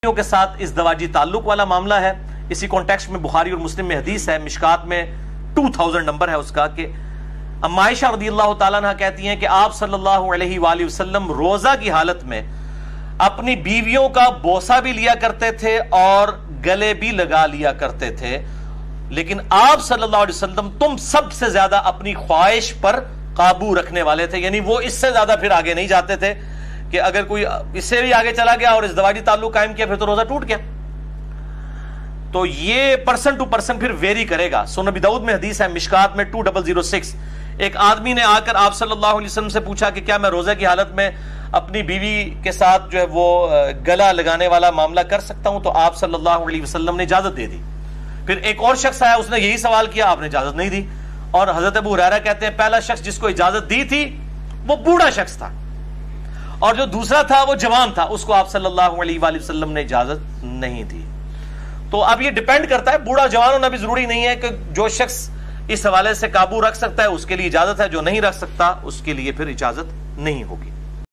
کے ساتھ ازدواجی تعلق والا معاملہ ہے. اسی کانٹیکسٹ میں بخاری اور مسلم میں حدیث ہے، مشکات میں 2000 نمبر ہے اس کا، کہ اما عائشہ رضی اللہ تعالیٰ عنہ کہتی ہیں کہ آپ صلی اللہ علیہ وآلہ وسلم روزہ کی حالت میں اپنی بیویوں کا بوسہ بھی لیا کرتے تھے اور گلے بھی لگا لیا کرتے تھے، لیکن آپ صلی اللہ علیہ وسلم تم سب سے زیادہ اپنی خواہش پر قابو رکھنے والے تھے. یعنی وہ اس سے زیادہ پھر آگے نہیں جاتے تھے کہ اگر کوئی اس سے بھی آگے چلا گیا اور ازدواجی تعلق قائم کیا پھر تو روزہ ٹوٹ گیا. تو یہ پرسن ٹو پرسن پھر ویری کرے گا. سنن ابی داؤد میں حدیث ہے مشکات میں 2006، ایک آدمی نے آ کر آپ صلی اللہ علیہ وسلم سے پوچھا کہ کیا میں روزہ کی حالت میں اپنی بیوی کے ساتھ جو ہے وہ گلا لگانے والا معاملہ کر سکتا ہوں؟ تو آپ صلی اللہ علیہ وسلم نے اجازت دے دی. پھر ایک اور شخص آیا، اس نے یہی سوال کیا، آپ نے اجازت نہیں دی. اور حضرت ابو ہریرہ کہتے ہیں پہلا شخص جس کو اجازت دی تھی وہ بوڑھا شخص تھا، اور جو دوسرا تھا وہ جوان تھا، اس کو آپ صلی اللہ علیہ وآلہ وسلم نے اجازت نہیں دی. تو اب یہ ڈیپینڈ کرتا ہے، بوڑھا جوان ہونا بھی ضروری نہیں ہے کہ جو شخص اس حوالے سے قابو رکھ سکتا ہے اس کے لیے اجازت ہے، جو نہیں رکھ سکتا اس کے لیے پھر اجازت نہیں ہوگی.